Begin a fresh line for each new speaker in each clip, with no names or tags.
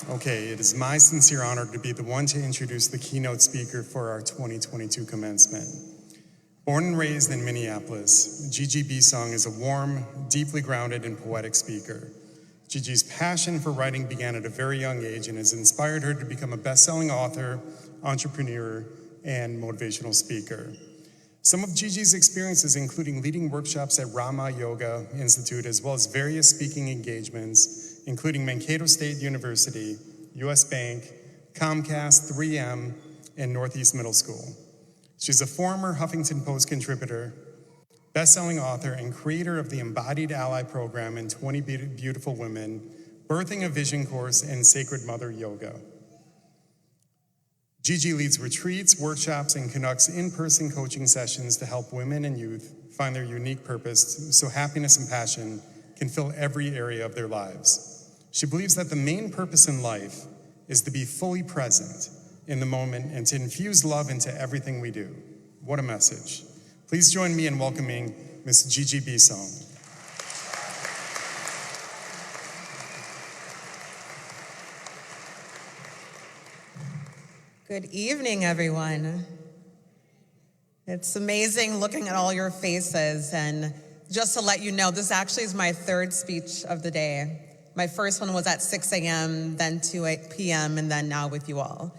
Okay, it is my sincere honor to be the one to introduce the keynote speaker for our 2022 commencement. Born and raised in Minneapolis, Gigi Bisong is a warm, deeply grounded, and poetic speaker. Gigi's passion for writing began at a very young age and has inspired her to become a best-selling author, entrepreneur, and motivational speaker. Some of Gigi's experiences including leading workshops at Rama Yoga Institute, as well as various speaking engagements, including Mankato State University, US Bank, Comcast, 3M, and Northeast Middle School. She's a former Huffington Post contributor, best-selling author, and creator of the Embodied Ally program and 20 Beautiful Women, Birthing a Vision course, and Sacred Mother Yoga. Gigi leads retreats, workshops, and conducts in-person coaching sessions to help women and youth find their unique purpose so happiness and passion can fill every area of their lives. She believes that the main purpose in life is to be fully present in the moment and to infuse love into everything we do. What a message. Please join me in welcoming Ms. Gigi Bisong.
Good evening, everyone. It's amazing looking at all your faces, and just to let you know, this actually is my third speech of the day. My first one was at 6 a.m., then 2 p.m., and then now with you all.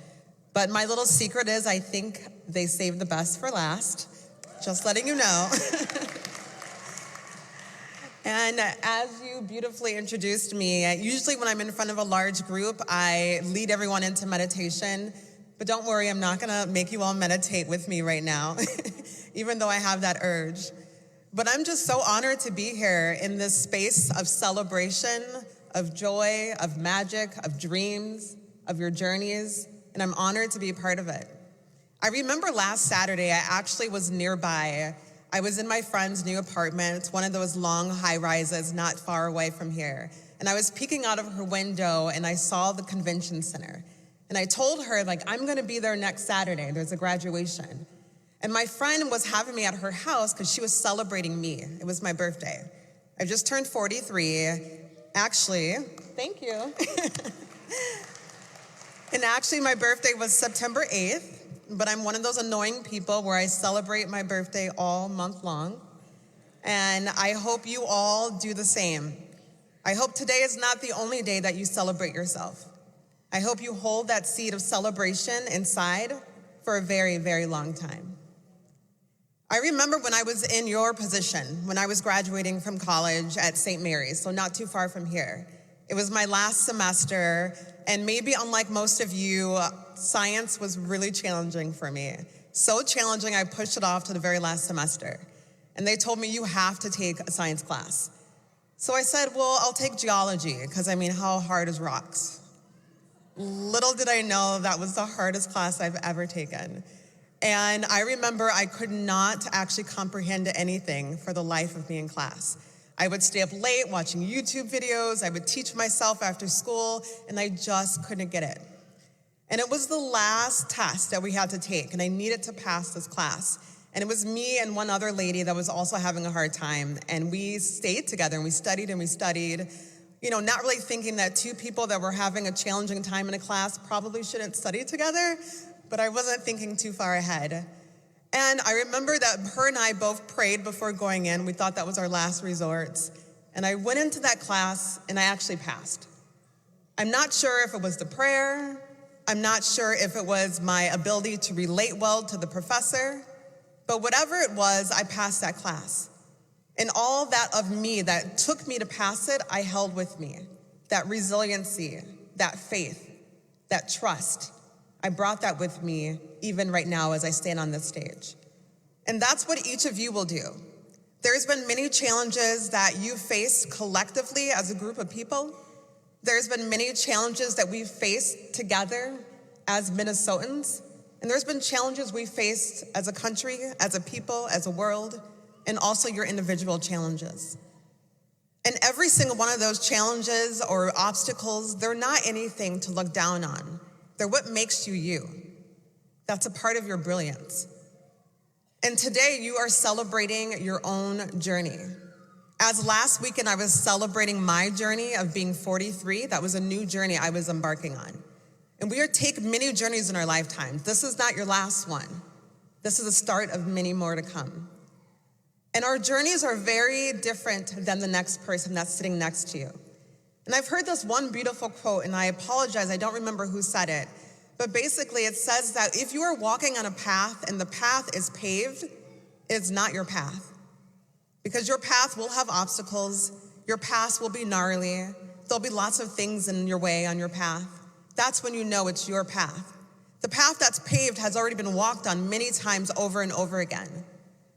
But my little secret is I think they saved the best for last. Just letting you know. And as you beautifully introduced me, usually when I'm in front of a large group, I lead everyone into meditation. But don't worry, I'm not gonna make you all meditate with me right now, even though I have that urge. But I'm just so honored to be here in this space of celebration, of joy, of magic, of dreams, of your journeys, and I'm honored to be a part of it. I remember last Saturday, I actually was nearby. I was in my friend's new apartment. It's one of those long high rises not far away from here. And I was peeking out of her window and I saw the convention center. And I told her, I'm gonna be there next Saturday. There's a graduation. And my friend was having me at her house because she was celebrating me. It was my birthday. I just turned 43. Actually, thank you. And actually, my birthday was September 8th, but I'm one of those annoying people where I celebrate my birthday all month long. And I hope you all do the same. I hope today is not the only day that you celebrate yourself. I hope you hold that seed of celebration inside for a very, very long time. I remember when I was in your position, when I was graduating from college at St. Mary's, so not too far from here. It was my last semester, and maybe unlike most of you, science was really challenging for me. So challenging, I pushed it off to the very last semester. And they told me, you have to take a science class. So I said, well, I'll take geology, because how hard is rocks? Little did I know that was the hardest class I've ever taken. And I remember I could not actually comprehend anything for the life of me in class. I would stay up late watching YouTube videos, I would teach myself after school, and I just couldn't get it. And it was the last test that we had to take, and I needed to pass this class. And it was me and one other lady that was also having a hard time, and we stayed together, and we studied, not really thinking that two people that were having a challenging time in a class probably shouldn't study together, but I wasn't thinking too far ahead. And I remember that her and I both prayed before going in. We thought that was our last resort. And I went into that class and I actually passed. I'm not sure if it was the prayer. I'm not sure if it was my ability to relate well to the professor, but whatever it was, I passed that class. And all that of me that took me to pass it, I held with me. That resiliency, that faith, that trust. I brought that with me even right now as I stand on this stage. And that's what each of you will do. There's been many challenges that you faced collectively as a group of people. There's been many challenges that we've faced together as Minnesotans. And there's been challenges we faced as a country, as a people, as a world, and also your individual challenges. And every single one of those challenges or obstacles, they're not anything to look down on. They're what makes you you. That's a part of your brilliance. And today you are celebrating your own journey. As last weekend I was celebrating my journey of being 43, that was a new journey I was embarking on. And we take many journeys in our lifetime. This is not your last one. This is the start of many more to come. And our journeys are very different than the next person that's sitting next to you. And I've heard this one beautiful quote, and I apologize, I don't remember who said it, but basically it says that if you are walking on a path and the path is paved, it's not your path. Because your path will have obstacles, your path will be gnarly, there'll be lots of things in your way on your path. That's when you know it's your path. The path that's paved has already been walked on many times over and over again.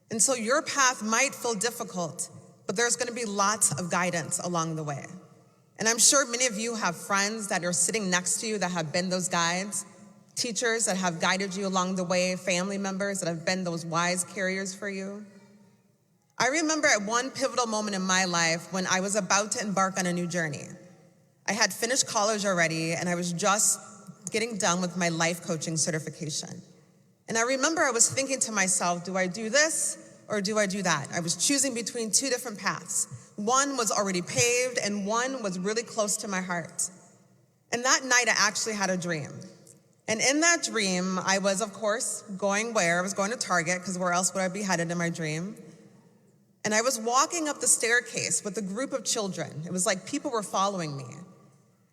And so your path might feel difficult, but there's gonna be lots of guidance along the way. And I'm sure many of you have friends that are sitting next to you that have been those guides, teachers that have guided you along the way, family members that have been those wise carriers for you. I remember at one pivotal moment in my life when I was about to embark on a new journey. I had finished college already, and I was just getting done with my life coaching certification. And I remember I was thinking to myself, do I do this or do I do that? I was choosing between two different paths. One was already paved and one was really close to my heart. And that night I actually had a dream. And in that dream, I was, of course, going where? I was going to Target, because where else would I be headed in my dream? And I was walking up the staircase with a group of children. It was like people were following me.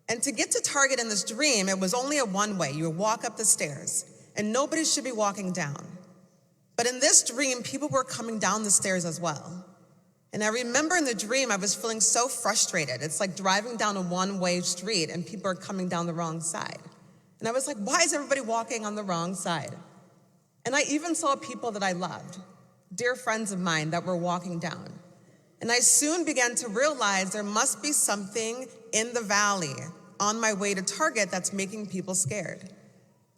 And to get to Target in this dream, it was only a one-way. You would walk up the stairs, and nobody should be walking down. But in this dream, people were coming down the stairs as well. And I remember in the dream, I was feeling so frustrated. It's like driving down a one-way street, and people are coming down the wrong side. And I was like, why is everybody walking on the wrong side? And I even saw people that I loved, dear friends of mine that were walking down. And I soon began to realize there must be something in the valley on my way to Target that's making people scared.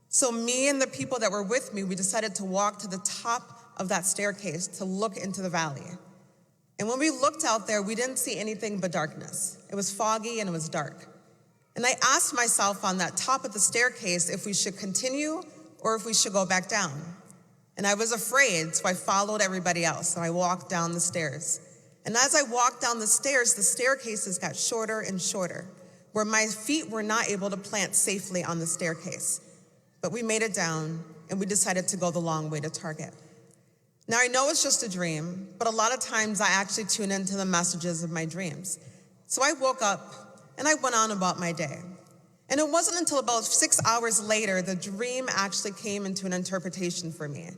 So me and the people that were with me, we decided to walk to the top of that staircase to look into the valley. And when we looked out there, we didn't see anything but darkness. It was foggy and it was dark. And I asked myself on that top of the staircase if we should continue or if we should go back down. And I was afraid, so I followed everybody else, and I walked down the stairs. And as I walked down the stairs, the staircases got shorter and shorter, where my feet were not able to plant safely on the staircase. But we made it down, and we decided to go the long way to Target. Now, I know it's just a dream, but a lot of times I actually tune into the messages of my dreams. So I woke up, and I went on about my day. And it wasn't until about 6 hours later, the dream actually came into an interpretation for me.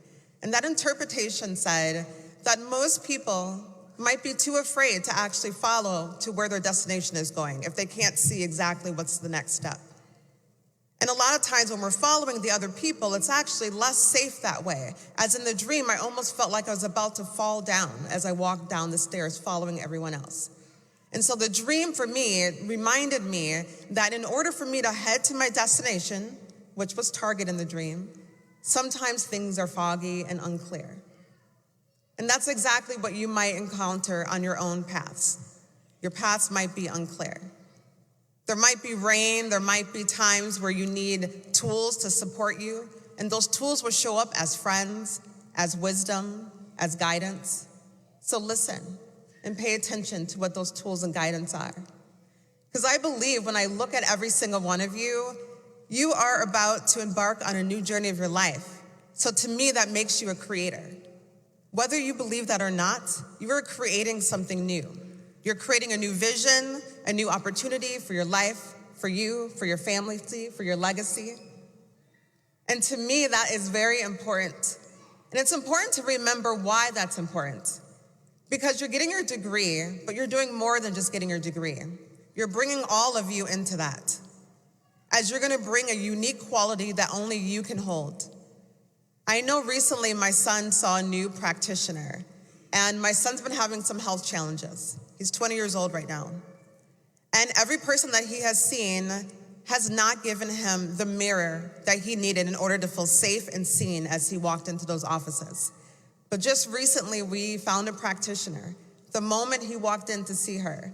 And that interpretation said that most people might be too afraid to actually follow to where their destination is going if they can't see exactly what's the next step. And a lot of times when we're following the other people, it's actually less safe that way. As in the dream, I almost felt like I was about to fall down as I walked down the stairs following everyone else. And so the dream for me reminded me that in order for me to head to my destination, which was Target in the dream, sometimes things are foggy and unclear. And that's exactly what you might encounter on your own paths. Your paths might be unclear. There might be rain, there might be times where you need tools to support you, and those tools will show up as friends, as wisdom, as guidance. So listen and pay attention to what those tools and guidance are. Because I believe when I look at every single one of you, you are about to embark on a new journey of your life. So to me, that makes you a creator. Whether you believe that or not, you are creating something new. You're creating a new vision, a new opportunity for your life, for you, for your family, for your legacy. And to me, that is very important. And it's important to remember why that's important. Because you're getting your degree, but you're doing more than just getting your degree. You're bringing all of you into that, as you're gonna bring a unique quality that only you can hold. I know recently my son saw a new practitioner, and my son's been having some health challenges. He's 20 years old right now. And every person that he has seen has not given him the mirror that he needed in order to feel safe and seen as he walked into those offices. But just recently, we found a practitioner. The moment he walked in to see her,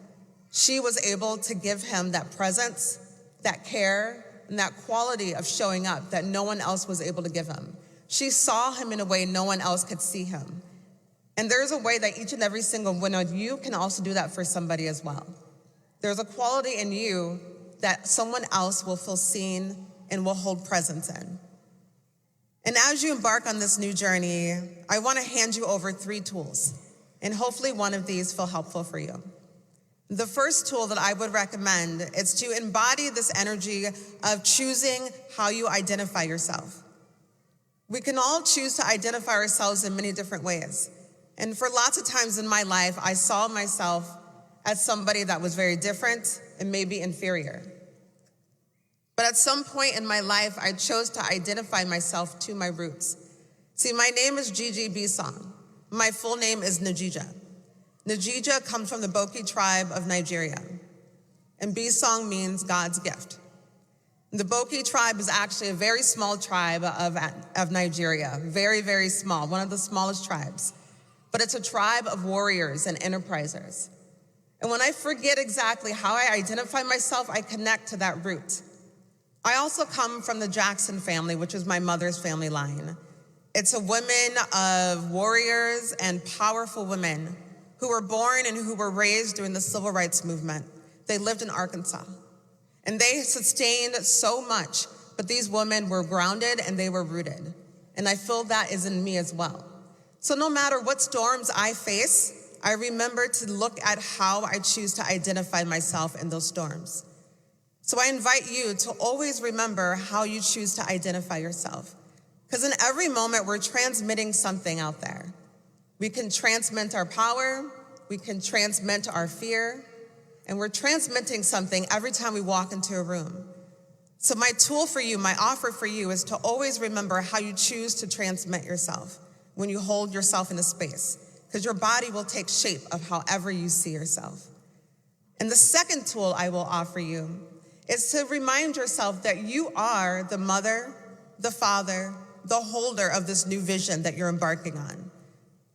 she was able to give him that presence, that care, and that quality of showing up that no one else was able to give him. She saw him in a way no one else could see him. And there's a way that each and every single one of you can also do that for somebody as well. There's a quality in you that someone else will feel seen and will hold presence in. And as you embark on this new journey, I want to hand you over 3 tools, and hopefully one of these feel helpful for you. The first tool that I would recommend is to embody this energy of choosing how you identify yourself. We can all choose to identify ourselves in many different ways. And for lots of times in my life, I saw myself as somebody that was very different and maybe inferior. But at some point in my life, I chose to identify myself to my roots. See, my name is Gigi Bisong. My full name is Najija. Najija comes from the Boki tribe of Nigeria, and Bisong means God's gift. The Boki tribe is actually a very small tribe of Nigeria, very, very small, one of the smallest tribes. But it's a tribe of warriors and enterprisers. And when I forget exactly how I identify myself, I connect to that root. I also come from the Jackson family, which is my mother's family line. It's a women of warriors and powerful women who were born and who were raised during the civil rights movement. They lived in Arkansas. And they sustained so much, but these women were grounded and they were rooted. And I feel that is in me as well. So no matter what storms I face, I remember to look at how I choose to identify myself in those storms. So I invite you to always remember how you choose to identify yourself. Because in every moment, we're transmitting something out there. We can transmit our power, we can transmit our fear, and we're transmitting something every time we walk into a room. So my tool for you, my offer for you is to always remember how you choose to transmit yourself when you hold yourself in a space, because your body will take shape of however you see yourself. And the second tool I will offer you is to remind yourself that you are the mother, the father, the holder of this new vision that you're embarking on.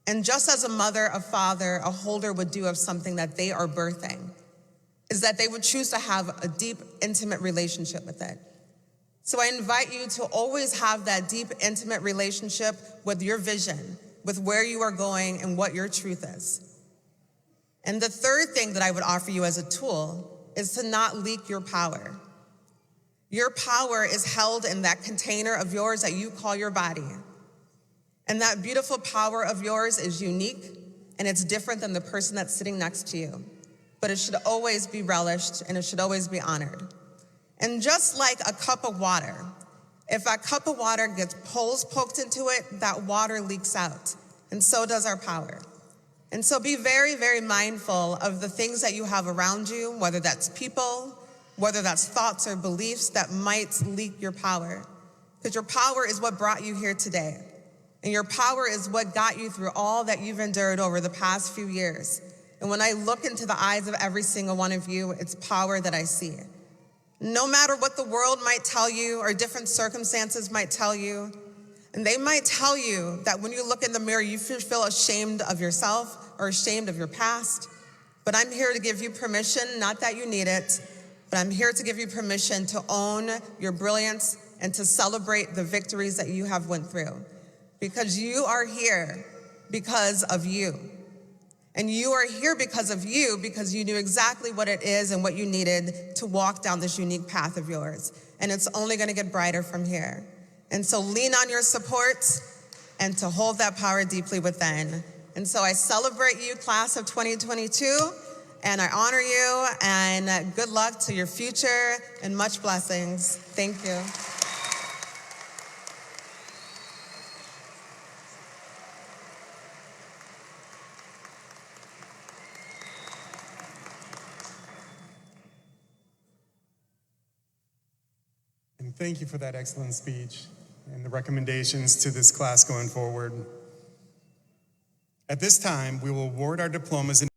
And just as a mother, a father, a holder would do of something that they are birthing, is that they would choose to have a deep, intimate relationship with it. So I invite you to always have that deep, intimate relationship with your vision, with where you are going and what your truth is. And the third thing that I would offer you as a tool is to not leak your power. Your power is held in that container of yours that you call your body. And that beautiful power of yours is unique, and it's different than the person that's sitting next to you. But it should always be relished, and it should always be honored. And just like a cup of water, if that cup of water gets holes poked into it, that water leaks out. And so does our power. And so be very, very mindful of the things that you have around you, whether that's people, whether that's thoughts or beliefs that might leak your power. Because your power is what brought you here today. And your power is what got you through all that you've endured over the past few years. And when I look into the eyes of every single one of you, it's power that I see. No matter what the world might tell you or different circumstances might tell you, and they might tell you that when you look in the mirror, you feel ashamed of yourself or ashamed of your past. But I'm here to give you permission, not that you need it, but I'm here to give you permission to own your brilliance and to celebrate the victories that you have went through. Because you are here because of you. And you are here because of you, because you knew exactly what it is and what you needed to walk down this unique path of yours. And it's only going to get brighter from here. And so lean on your support and to hold that power deeply within. And so I celebrate you, class of 2022, and I honor you, and good luck to your future and much blessings. Thank you.
And thank you for that excellent speech and the recommendations to this class going forward. At this time, we will award our diplomas in